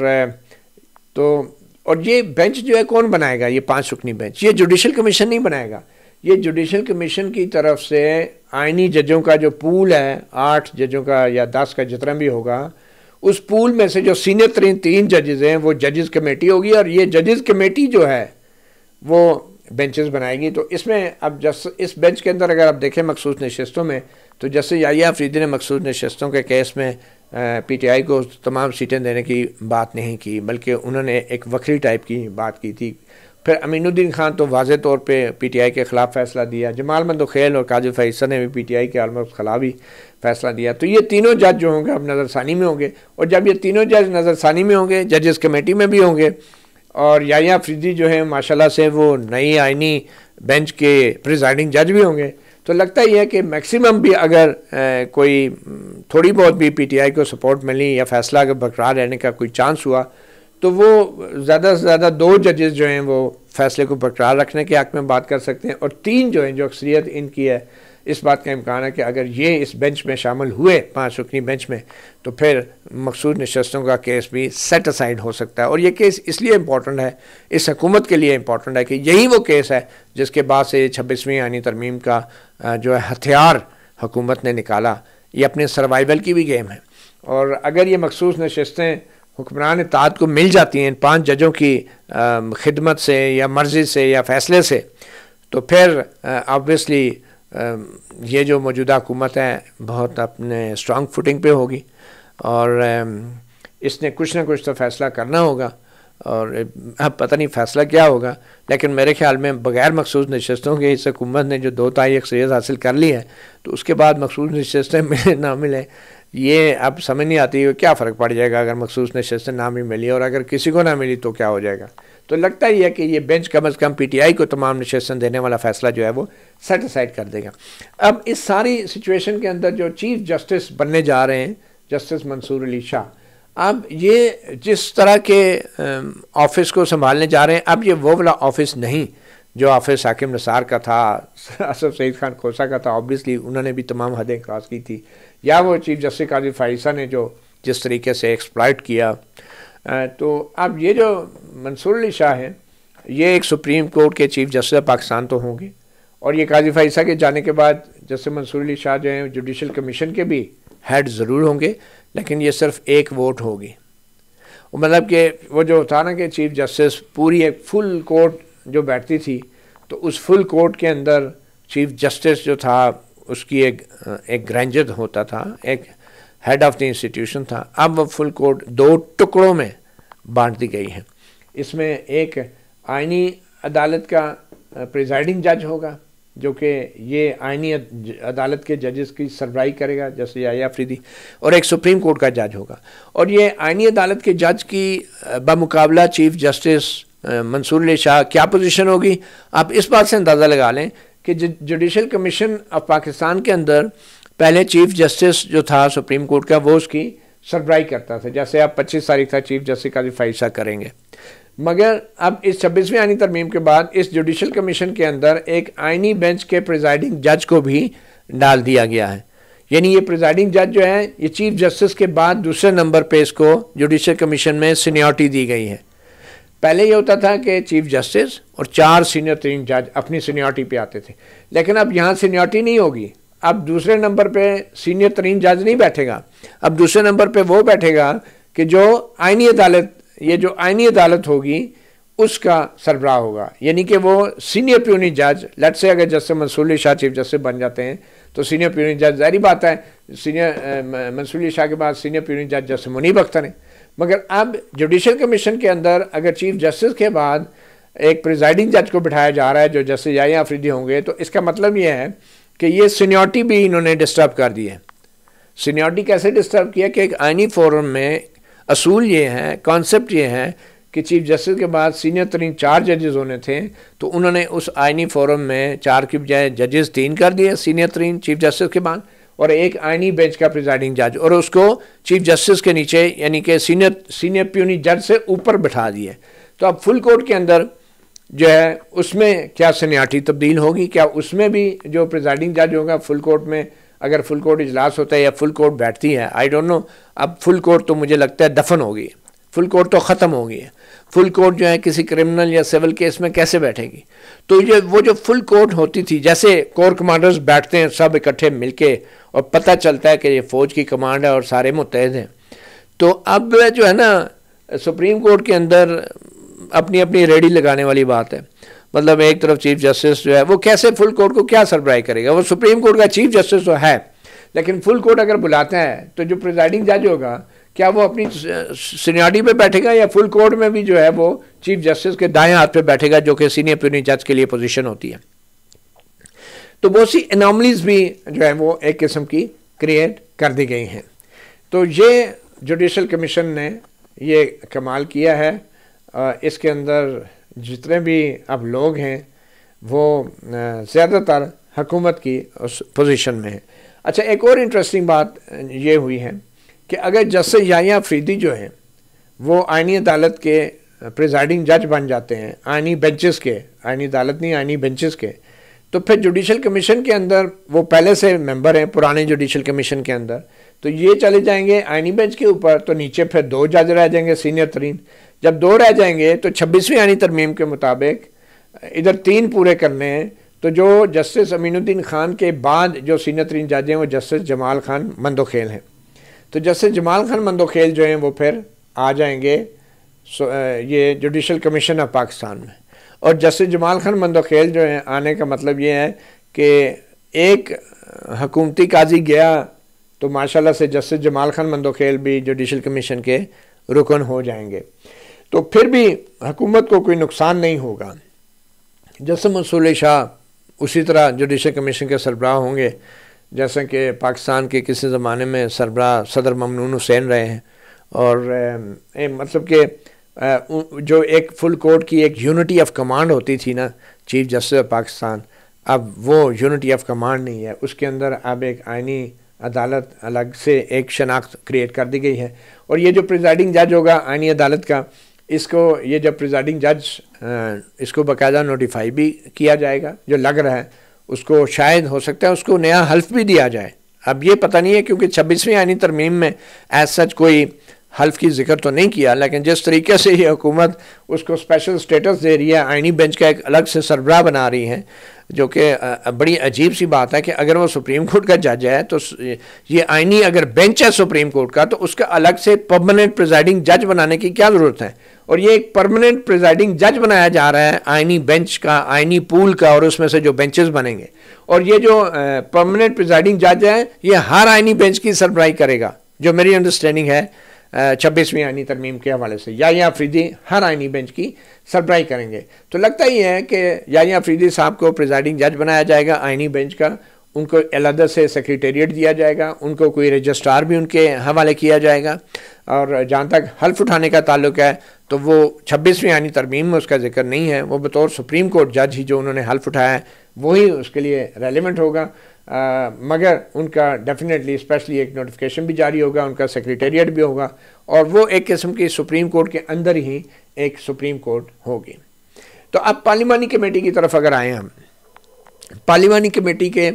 یہ بینچ جو ہے کون بنائے گا؟ یہ 5 رکنی بینچ یہ جوڈیشل کمیشن نہیں بنائے گا، یہ جوڈیشل کمیشن کی طرف سے آئینی ججوں کا جو پول ہے 8 ججوں کا یا 10 کا جتنا بھی ہوگا، اس پول میں سے جو سینئر ترین 3 ججز ہیں وہ ججز کمیٹی ہوگی، اور یہ ججز کمیٹی جو ہے وہ بینچز بنائے گی۔ تو اس میں اب اس بینچ کے اندر اگر آپ دیکھیں مخصوص نشستوں میں، تو جیسے یحییٰ آفریدی نے مخصوص نشستوں کے کیس میں PTI کو تمام سیٹیں دینے کی بات نہیں کی، بلکہ انہوں نے ایک وکری ٹائپ کی بات کی تھی۔ پھر امین الدین خان تو واضح طور پہ PTI کے خلاف فیصلہ دیا، جمال مندوخیل اور قاضی فیصل نے بھی PTI کے آلموسٹ خلاف ہی فیصلہ دیا۔ تو یہ تینوں جج جو ہوں گے اب نظر ثانی میں ہوں گے، اور جب یہ تینوں جج نظر ثانی میں ہوں گے، ججز کمیٹی میں بھی ہوں گے، اور یحییٰ آفریدی جو ہیں ماشاءاللہ سے وہ نئی آئینی بینچ کے پریزائڈنگ جج بھی ہوں گے، تو لگتا ہی ہے کہ میکسیمم بھی اگر کوئی تھوڑی بہت بھی PTI کو سپورٹ ملی یا فیصلہ اگر برقرار رہنے کا کوئی چانس ہوا، تو وہ زیادہ سے زیادہ 2 ججز جو ہیں وہ فیصلے کو برقرار رکھنے کے حق میں بات کر سکتے ہیں، اور 3 جو ہیں جو اکثریت ان کی ہے، اس بات کا امکان ہے کہ اگر یہ اس بینچ میں شامل ہوئے 5 رکنی بینچ میں، تو پھر مخصوص نشستوں کا کیس بھی سیٹ اسائیڈ ہو سکتا ہے۔ اور یہ کیس اس لیے امپورٹنٹ ہے، اس حکومت کے لیے امپورٹنٹ ہے کہ یہی وہ کیس ہے جس کے بعد سے 26ویں آئینی ترمیم کا جو ہے ہتھیار حکومت نے نکالا، یہ اپنے سروائیول کی بھی گیم ہے۔ اور اگر یہ مخصوص نشستیں حکمران اتحاد کو مل جاتی ہیں ان 5 ججوں کی خدمت سے یا مرضی سے یا فیصلے سے، تو پھر آبویسلی یہ جو موجودہ حکومت ہے بہت اپنے اسٹرانگ فوٹنگ پہ ہوگی، اور اس نے کچھ نہ کچھ تو فیصلہ کرنا ہوگا، اور اب پتہ نہیں فیصلہ کیا ہوگا، لیکن میرے خیال میں بغیر مخصوص نشستوں کے اس حکومت نے جو 2/3 اکثریت حاصل کر لی ہے، تو اس کے بعد مخصوص نشستیں ملے نہ ملیں یہ اب سمجھ نہیں آتی ہے کیا فرق پڑ جائے گا اگر مخصوص نشستیں نہ بھی ملی، اور اگر کسی کو نہ ملی تو کیا ہو جائے گا۔ تو لگتا ہی ہے کہ یہ بینچ کم از کم PTI کو تمام نشستیں دینے والا فیصلہ جو ہے وہ سیٹ اسائیڈ کر دے گا۔ اب اس ساری سچویشن کے اندر جو چیف جسٹس بننے جا رہے ہیں جسٹس منصور علی شاہ، اب یہ جس طرح کے آفس کو سنبھالنے جا رہے ہیں، اب یہ وہ والا آفس نہیں جو آفس حاکم نثار کا تھا، اسف سعید خان کھوسہ کا تھا، آبویسلی انہوں نے بھی تمام حدیں کراس کی تھی، یا وہ چیف جسٹس قاضی فائزہ نے جو جس طریقے سے ایکسپلائٹ کیا۔ تو اب یہ جو منصور علی شاہ ہیں یہ ایک سپریم کورٹ کے چیف جسٹس پاکستان تو ہوں گے، اور یہ قاضی فائزہ کے جانے کے بعد جسٹس منصور علی شاہ جو ہیں جوڈیشل کمیشن کے بھی ہیڈ ضرور ہوں گے، لیکن یہ صرف ایک ووٹ ہوگی۔ مطلب کہ وہ جو تھا نا کہ چیف جسٹس پوری ایک فل کورٹ جو بیٹھتی تھی، تو اس فل کورٹ کے اندر چیف جسٹس جو تھا اس کی ایک گرینجر ہوتا تھا، ایک ہیڈ آف دی انسٹیٹیوشن تھا۔ اب وہ فل کورٹ 2 ٹکڑوں میں بانٹ دی گئی ہے۔ اس میں ایک آئینی عدالت کا پریزائڈنگ جج ہوگا جو کہ یہ آئینی عدالت کے ججز کی سربراہی کرے گا جیسے یحییٰ آفریدی، اور ایک سپریم کورٹ کا جج ہوگا، اور یہ آئینی عدالت کے جج کی بمقابلہ چیف جسٹس منصور علی شاہ کیا پوزیشن ہوگی؟ آپ اس بات سے اندازہ لگا لیں کہ جوڈیشل کمیشن آف پاکستان کے اندر پہلے چیف جسٹس جو تھا سپریم کورٹ کا وہ اس کی سربراہی کرتا تھا، جیسے آپ 25 تاریخ تک چیف جسٹس قاضی فائزہ کریں گے، مگر اب اس 26ویں آئینی ترمیم کے بعد اس جوڈیشل کمیشن کے اندر ایک آئینی بینچ کے پریزائڈنگ جج کو بھی ڈال دیا گیا ہے، یعنی یہ پریزائڈنگ جج جو ہے یہ چیف جسٹس کے بعد دوسرے نمبر پہ اس کو جوڈیشل کمیشن میں سینیورٹی دی گئی ہے۔ پہلے یہ ہوتا تھا کہ چیف جسٹس اور 4 سینئر ترین جج اپنی سینیورٹی پہ آتے تھے، لیکن اب یہاں سینیورٹی نہیں ہوگی، اب دوسرے نمبر پہ سینئر ترین جج نہیں بیٹھے گا، اب دوسرے نمبر پہ وہ بیٹھے گا کہ جو آئینی عدالت یہ جو آئینی عدالت ہوگی اس کا سربراہ ہوگا، یعنی کہ وہ سینئر پیونی جج لیٹ سے اگر جسٹس منصور علی شاہ چیف جسٹس بن جاتے ہیں تو سینئر پیونی جج ظاہری بات ہے سینئر منصور علی شاہ کے بعد سینئر پیونی جج جسٹس منیب اختر ہیں، مگر اب جوڈیشل کمیشن کے اندر اگر چیف جسٹس کے بعد ایک پریزائڈنگ جج کو بٹھایا جا رہا ہے جو جسٹس یحییٰ آفریدی ہوں گے، تو اس کا مطلب یہ ہے کہ یہ سینیورٹی بھی انہوں نے ڈسٹرب کر دی ہے۔ سینیورٹی کیسے ڈسٹرب کیا کہ ایک آئینی فورم میں اصول یہ ہے، کانسیپٹ یہ ہے کہ چیف جسٹس کے بعد سینئر ترین 4 ججز ہونے تھے، تو انہوں نے اس آئینی فورم میں 4 کی بجائے ججز 3 کر دیے سینئر ترین چیف جسٹس کے بعد، اور ایک آئینی بینچ کا پریزائڈنگ جج، اور اس کو چیف جسٹس کے نیچے یعنی کہ سینئر پیونی جج سے اوپر بٹھا دیے۔ تو اب فل کورٹ کے اندر جو ہے اس میں کیا سینیارٹی تبدیل ہوگی؟ کیا اس میں بھی جو پریزائڈنگ جج ہوگا فل کورٹ میں، اگر فل کورٹ اجلاس ہوتا ہے یا فل کورٹ بیٹھتی ہے، آئی ڈونٹ نو، اب فل کورٹ تو مجھے لگتا ہے دفن ہوگی، فل کورٹ تو ختم ہو گئی ہے. فل کورٹ جو ہے کسی کرمنل یا سول کیس میں کیسے بیٹھے گی؟ تو یہ وہ جو فل کورٹ ہوتی تھی، جیسے کور کمانڈرز بیٹھتے ہیں سب اکٹھے مل کے اور پتہ چلتا ہے کہ یہ فوج کی کمانڈ ہے اور سارے متحد ہیں، تو اب جو ہے نا سپریم کورٹ کے اندر اپنی اپنی ریڈی لگانے والی بات ہے. مطلب ایک طرف چیف جسٹس جو ہے وہ کیسے فل کورٹ کو کیا سربراہ کرے گا؟ وہ سپریم کورٹ کا چیف جسٹس تو ہے، لیکن فل کورٹ اگر بلاتا ہے تو جو پریزائڈنگ جج ہوگا کیا وہ اپنی سینیارٹی پہ بیٹھے گا، یا فل کورٹ میں بھی جو ہے وہ چیف جسٹس کے دائیں ہاتھ پہ بیٹھے گا، جو کہ سینئر پیونی جج کے لیے پوزیشن ہوتی ہے. تو بہت سی اناملیز بھی جو ہے وہ ایک قسم کی کریٹ کر دی گئی ہیں. تو یہ جوڈیشل کمیشن نے یہ کمال کیا ہے. اس کے اندر جتنے بھی اب لوگ ہیں وہ زیادہ تر حکومت کی اس پوزیشن میں ہیں. اچھا، ایک اور انٹرسٹنگ بات یہ ہوئی ہے کہ اگر جسٹس یحییٰ افریدی جو ہیں وہ آئینی عدالت کے پریزائڈنگ جج بن جاتے ہیں، آئینی بینچز کے، آئینی عدالت نہیں، آئینی بینچز کے، تو پھر جوڈیشل کمیشن کے اندر وہ پہلے سے ممبر ہیں پرانے جوڈیشل کمیشن کے اندر، تو یہ چلے جائیں گے آئینی بینچ کے اوپر، تو نیچے پھر 2 جج رہ جائیں گے سینئر ترین. جب 2 رہ جائیں گے تو 26ویں آئینی ترمیم کے مطابق ادھر 3 پورے کرنے ہیں. تو جو جسٹس امین الدین خان کے بعد جو سینئر ترین جج ہیں وہ جسٹس جمال خان مندوخیل ہیں. تو جسٹس جمال خان مندوخیل جو ہیں وہ پھر آ جائیں گے یہ جوڈیشل کمیشن آف پاکستان میں. اور جسٹس جمال خان مندوخیل جو ہیں آنے کا مطلب یہ ہے کہ ایک حکومتی قاضی گیا تو ماشاءاللہ سے جسٹس جمال خان مندوخیل بھی جوڈیشل کمیشن کے رکن ہو جائیں گے. تو پھر بھی حکومت کو کوئی نقصان نہیں ہوگا. جسٹس منصور علی شاہ اسی طرح جوڈیشل کمیشن کے سربراہ ہوں گے جیسا کہ پاکستان کے کسی زمانے میں سربراہ صدر ممنون حسین رہے ہیں. اور مطلب کہ جو ایک فل کورٹ کی ایک یونٹی آف کمانڈ ہوتی تھی نا چیف جسٹس آف پاکستان، اب وہ یونٹی آف کمانڈ نہیں ہے. اس کے اندر اب ایک آئینی عدالت الگ سے ایک شناخت کریٹ کر دی گئی ہے. اور یہ جو پریزائڈنگ جج ہوگا آئینی عدالت کا، اس کو یہ جب پریزائڈنگ جج اس کو باقاعدہ نوٹیفائی بھی کیا جائے گا، جو لگ رہا ہے اس کو شاید ہو سکتا ہے اس کو نیا حلف بھی دیا جائے. اب یہ پتہ نہیں ہے کیونکہ 26ویں آئینی ترمیم میں ایز سچ کوئی حلف کی ذکر تو نہیں کیا، لیکن جس طریقے سے یہ حکومت اس کو اسپیشل سٹیٹس دے رہی ہے، آئینی بینچ کا ایک الگ سے سربراہ بنا رہی ہے، جو کہ بڑی عجیب سی بات ہے کہ اگر وہ سپریم کورٹ کا جج ہے تو یہ آئینی اگر بینچ ہے سپریم کورٹ کا تو اس کا الگ سے پرماننٹ پریزائڈنگ جج بنانے کی کیا ضرورت ہے؟ اور یہ ایک پرماننٹ پریزائڈنگ جج بنایا جا رہا ہے آئینی بینچ کا، آئینی پول کا، اور اس میں سے جو بینچز بنیں گے. اور یہ جو پرماننٹ پریزائڈنگ جج ہے یہ ہر آئینی بینچ کی سربراہی کرے گا، جو میری انڈرسٹینڈنگ ہے 26ویں آئینی ترمیم کے حوالے سے. یحییٰ افریدی ہر آئینی بینچ کی سربراہی کریں گے. تو لگتا ہی ہے کہ یحییٰ افریدی صاحب کو پریزائڈنگ جج بنایا جائے گا آئینی بینچ کا، ان کو علیحدہ سے سیکریٹریٹ دیا جائے گا، ان کو کوئی رجسٹرار بھی ان کے حوالے کیا جائے گا. اور جہاں تک حلف اٹھانے کا تعلق ہے تو وہ 26ویں آئینی ترمیم میں اس کا ذکر نہیں ہے، وہ بطور سپریم کورٹ جج ہی جو انہوں نے حلف اٹھایا ہے وہی اس کے لیے ریلیونٹ ہوگا. مگر ان کا ڈیفینیٹلی اسپیشلی ایک نوٹیفیکیشن بھی جاری ہوگا، ان کا سیکریٹریٹ بھی ہوگا، اور وہ ایک قسم کی سپریم کورٹ کے اندر ہی ایک سپریم کورٹ ہوگی. تو اب پارلیمانی کمیٹی کی طرف اگر آئیں ہم، پارلیمانی کمیٹی کے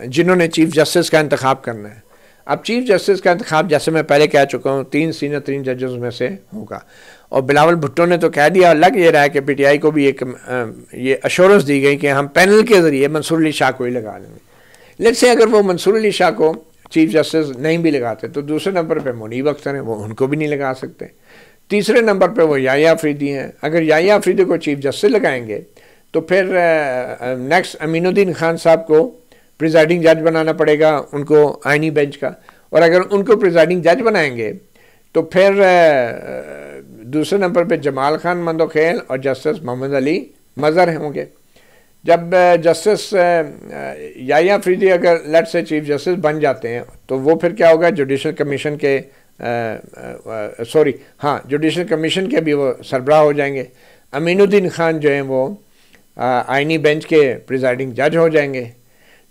جنہوں نے چیف جسٹس کا انتخاب کرنا ہے، اب چیف جسٹس کا انتخاب جیسے میں پہلے کہہ چکا ہوں 3 سینئر 3 ججز میں سے ہوگا. اور بلاول بھٹو نے تو کہہ دیا، لگ یہ رہا ہے کہ پی ٹی آئی کو بھی ایک یہ اشورنس دی گئی کہ ہم پینل کے ذریعے منصور علی شاہ کو ہی لگا لیں گے. لیٹس سے اگر وہ منصور علی شاہ کو چیف جسٹس نہیں بھی لگاتے تو دوسرے نمبر پہ منیب اختر ہیں، وہ ان کو بھی نہیں لگا سکتے. تیسرے نمبر پہ وہ یحییٰ افریدی ہیں. اگر یحییٰ افریدی کو چیف جسٹس لگائیں گے تو پھر نیکسٹ امین الدین خان صاحب کو پریزائڈنگ جج بنانا پڑے گا ان کو آئینی بینچ کا. اور اگر ان کو پریزائڈنگ جج بنائیں گے تو پھر دوسرے نمبر پہ جمال خان مندوخیل اور جسٹس محمد علی مظہر ہوں گے. جب جسٹس یحییٰ افریدی اگر لیٹ سے چیف جسٹس بن جاتے ہیں تو وہ پھر کیا ہوگا، جوڈیشل کمیشن کے جوڈیشل کمیشن کے بھی وہ سربراہ ہو جائیں گے. امین الدین خان جو ہیں وہ آئینی بینچ کے پریزائڈنگ جج ہو جائیں گے.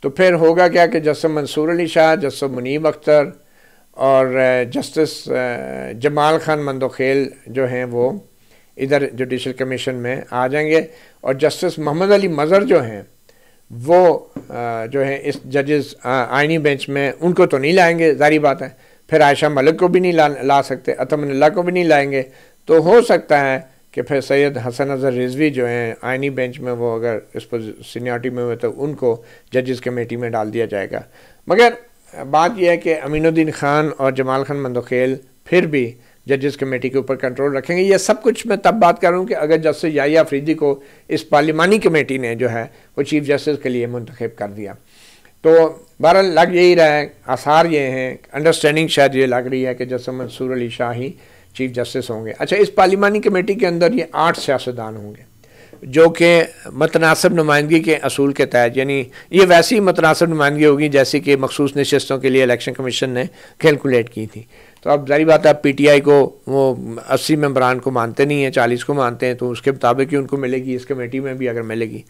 تو پھر ہوگا کیا کہ جسٹس منصور علی شاہ، جسٹس منیب اختر اور جسٹس جمال خان مندوخیل جو ہیں وہ ادھر جوڈیشل کمیشن میں آ جائیں گے، اور جسٹس محمد علی مظہر جو ہیں وہ جو ہیں اس ججز آئینی بینچ میں ان کو تو نہیں لائیں گے، ظاہری بات ہے، پھر عائشہ ملک کو بھی نہیں لا سکتے، اطمن اللہ کو بھی نہیں لائیں گے، تو ہو سکتا ہے کہ پھر سید حسن اظہر رضوی جو ہیں آئینی بینچ میں وہ اگر اس پر سینیارٹی میں ہوئے تو ان کو ججز کمیٹی میں ڈال دیا جائے گا۔ مگر بات یہ ہے کہ امین الدین خان اور جمال خان مندوخیل پھر بھی ججز کمیٹی کے اوپر کنٹرول رکھیں گے۔ یہ سب کچھ میں تب بات کر رہا ہوں کہ اگر جسٹس یحییٰ افریدی کو اس پارلیمانی کمیٹی نے جو ہے وہ چیف جسٹس کے لیے منتخب کر دیا، تو بہرحال لگ یہی رہا ہے، آثار یہ ہیں، انڈرسٹینڈنگ شاید یہ لگ رہی ہے کہ جسٹس منصور علی شاہ ہی چیف جسٹس ہوں گے۔ اچھا، اس پارلیمانی کمیٹی کے اندر یہ 8 سیاستدان ہوں گے جو کہ متناسب نمائندگی کے اصول کے تحت، یعنی یہ ویسی متناسب نمائندگی ہوگی جیسے کہ مخصوص نشستوں کے لیے الیکشن کمیشن نے کیلکولیٹ کی تھی۔ تو اب ظاہری بات ہے، پی ٹی آئی کو وہ 80 ممبران کو مانتے نہیں ہیں، 40 کو مانتے ہیں، تو اس کے مطابق ہی ان کو ملے گی، اس کمیٹی میں بھی اگر ملے گی۔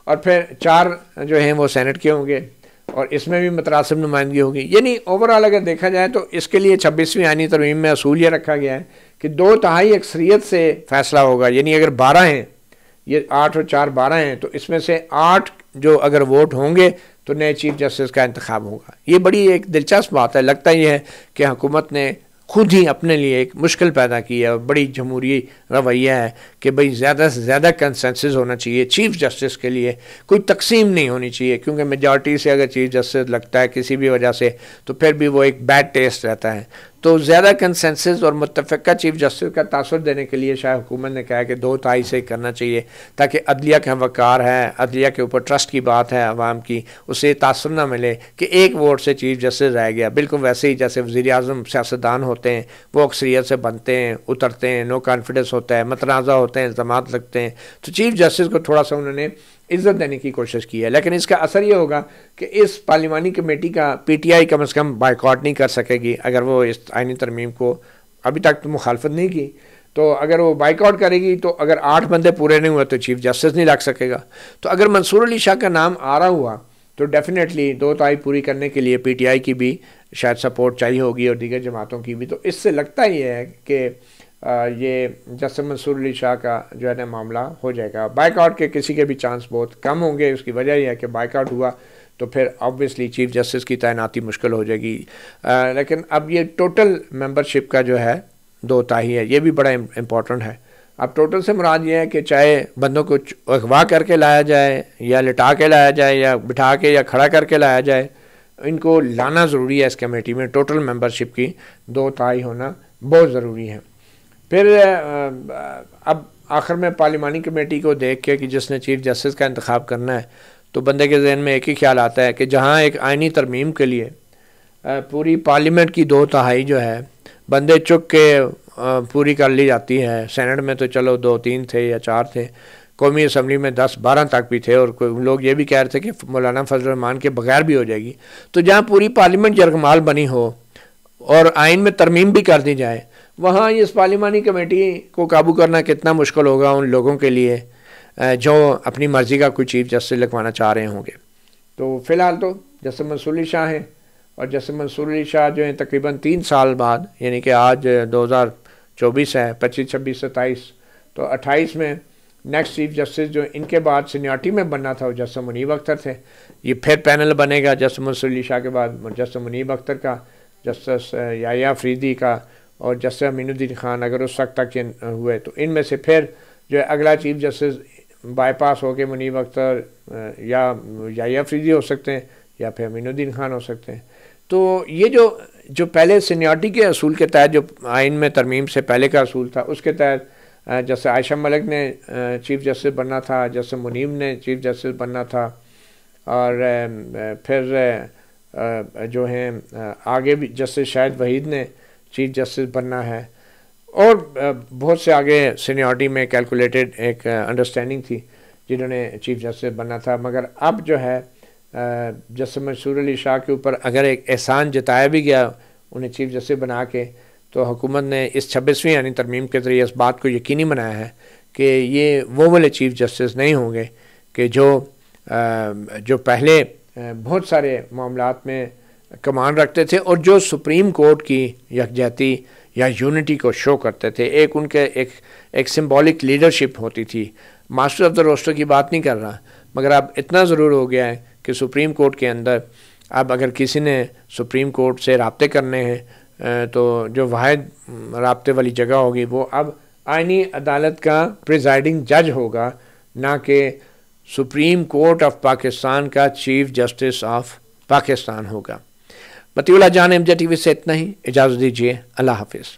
اور پھر 4 جو ہیں وہ سینٹ کے ہوں گے، اور اس میں بھی متناسب نمائندگی ہوگی۔ یعنی اوورآل اگر دیکھا جائے تو اس کے لیے 26ویں آئینی ترمیم میں اصول یہ رکھا گیا ہے کہ 2/3 اکثریت سے فیصلہ ہوگا، یعنی اگر 12 ہیں، یہ 8 اور 4 12 ہیں، تو اس میں سے 8 جو اگر ووٹ ہوں گے تو نئے چیف جسٹس کا انتخاب ہوگا۔ یہ بڑی ایک دلچسپ بات ہے، لگتا یہ ہے کہ حکومت نے خود ہی اپنے لیے ایک مشکل پیدا کی ہے، بڑی جمہوری رویہ ہے کہ بھئی زیادہ سے زیادہ کنسنسس ہونا چاہیے چیف جسٹس کے لیے، کوئی تقسیم نہیں ہونی چاہیے، کیونکہ میجارٹی سے اگر چیف جسٹس لگتا ہے کسی بھی وجہ سے تو پھر بھی وہ ایک بیڈ ٹیسٹ رہتا ہے۔ تو زیادہ کنسنسس اور متفقہ چیف جسٹس کا تاثر دینے کے لیے شاید حکومت نے کہا کہ 2/3 سے کرنا چاہیے، تاکہ عدلیہ کا وقار ہے، عدلیہ کے اوپر ٹرسٹ کی بات ہے عوام کی، اسے تاثر نہ ملے کہ ایک ووٹ سے چیف جسٹس رہ گیا۔ بالکل ویسے ہی جیسے وزیر اعظم سیاستدان ہوتے ہیں، وہ اکثریت سے بنتے ہیں، اترتے ہیں، نو کانفیڈنس ہوتا ہے، متنازع ہوتے ہیں، الزامات لگتے ہیں، تو چیف جسٹس کو تھوڑا سا انہوں نے عزت دینے کی کوشش کی ہے۔ لیکن اس کا اثر یہ ہوگا کہ اس پارلیمانی کمیٹی کا P T I come is come boycott نہیں کر سکے گی اگر وہ اس آئینی ترمیم کو ابھی تک تو مخالفت نہیں کی، تو اگر وہ بائیکاٹ کرے گی تو اگر 8 بندے پورے نہیں ہوئے تو چیف جسٹس نہیں لگ سکے گا۔ تو اگر منصور علی شاہ کا نام آ رہا ہوا تو ڈیفینیٹلی 2/3 پوری کرنے کے لیے پی ٹی آئی کی بھی شاید سپورٹ چاہیے ہوگی اور دیگر جماعتوں کی بھی۔ تو اس سے لگتا یہ ہے کہ یہ جسٹس منصور علی شاہ کا جو ہے نا معاملہ ہو جائے گا۔ بائیک آؤٹ کے کسی کے بھی چانس بہت کم ہوں گے، اس کی وجہ یہ ہے کہ بائیک آؤٹ ہوا تو پھر آبویسلی چیف جسٹس کی تعیناتی مشکل ہو جائے گی۔ لیکن اب یہ ٹوٹل ممبرشپ کا جو ہے 2/3 ہے، یہ بھی بڑا امپورٹنٹ ہے۔ اب ٹوٹل سے مراد یہ ہے کہ چاہے بندوں کو اغوا کر کے لایا جائے یا لٹا کے لایا جائے یا بٹھا کے یا کھڑا کر کے لایا جائے، ان کو لانا ضروری ہے اس کمیٹی میں۔ ٹوٹل ممبرشپ کی 2/3 ہونا بہت ضروری ہے۔ پھر اب آخر میں پارلیمانی کمیٹی کو دیکھ کے کہ جس نے چیف جسٹس کا انتخاب کرنا ہے تو بندے کے ذہن میں ایک ہی خیال آتا ہے کہ جہاں ایک آئینی ترمیم کے لیے پوری پارلیمنٹ کی 2/3 جو ہے بندے چک کے پوری کر لی جاتی ہے، سینٹ میں تو چلو 2-3 تھے یا 4 تھے، قومی اسمبلی میں 10-12 تک بھی تھے، اور لوگ یہ بھی کہہ رہے تھے کہ مولانا فضل الرحمان کے بغیر بھی ہو جائے گی۔ تو جہاں پوری پارلیمنٹ یرغمال بنی ہو اور آئین میں ترمیم بھی کر دی جائے، وہاں اس پارلیمانی کمیٹی کو قابو کرنا کتنا مشکل ہوگا ان لوگوں کے لیے جو اپنی مرضی کا کوئی چیف جسٹس لگوانا چاہ رہے ہوں گے۔ تو فی الحال تو جسٹس منصور علی شاہ ہیں، اور جسٹس منصور علی شاہ جو ہیں تقریباً 3 سال بعد، یعنی کہ آج 2024 ہے، 25 26 27 تو 28 میں نیکسٹ چیف جسٹس جو ان کے بعد سینیارٹی میں بننا تھا وہ جسٹس منیب اختر تھے۔ یہ پھر پینل بنے گا جسٹس منصور علی شاہ کے بعد جسٹس منیب اختر کا، جسٹس یحییٰ افریدی کا اور جسٹس امین الدین خان اگر اس وقت تک ہوئے تو ان میں سے پھر جو ہے اگلا چیف جسٹس بائی پاس ہو کے منیب اختر یا یحییٰ افریدی ہو سکتے ہیں یا پھر امین الدین خان ہو سکتے ہیں۔ تو یہ جو پہلے سینیارٹی کے اصول کے تحت جو آئین میں ترمیم سے پہلے کا اصول تھا، اس کے تحت جیسے عائشہ ملک نے چیف جسٹس بننا تھا، جیسے منیب نے چیف جسٹس بننا تھا، اور پھر جو ہیں آگے بھی جسٹس شاہد وحید نے چیف جسٹس بننا ہے، اور بہت سے آگے سینیارٹی میں کیلکولیٹڈ ایک انڈرسٹینڈنگ تھی جنہوں نے چیف جسٹس بننا تھا۔ مگر اب جو ہے جسٹس منصور علی شاہ کے اوپر اگر ایک احسان جتایا بھی گیا انہیں چیف جسٹس بنا کے، تو حکومت نے اس 26ویں یعنی ترمیم کے ذریعے اس بات کو یقینی بنایا ہے کہ یہ وہ والے چیف جسٹس نہیں ہوں گے کہ جو پہلے بہت سارے معاملات میں کمان رکھتے تھے اور جو سپریم کورٹ کی یکجہتی یا یونٹی کو شو کرتے تھے. ایک ان کے ایک سمبولک لیڈرشپ ہوتی تھی. ماسٹر آف دا روسٹر کی بات نہیں کر رہا، مگر اب اتنا ضرور ہو گیا ہے کہ سپریم کورٹ کے اندر اب اگر کسی نے سپریم کورٹ سے رابطے کرنے ہیں تو جو واحد رابطے والی جگہ ہوگی وہ اب آئینی عدالت کا پریزائڈنگ جج ہوگا، نہ کہ سپریم کورٹ آف پاکستان کا چیف جسٹس آف پاکستان ہوگا. مطیع اللہ جان، MJ TV سے اتنا ہی. اجازت دیجیے. اللہ حافظ.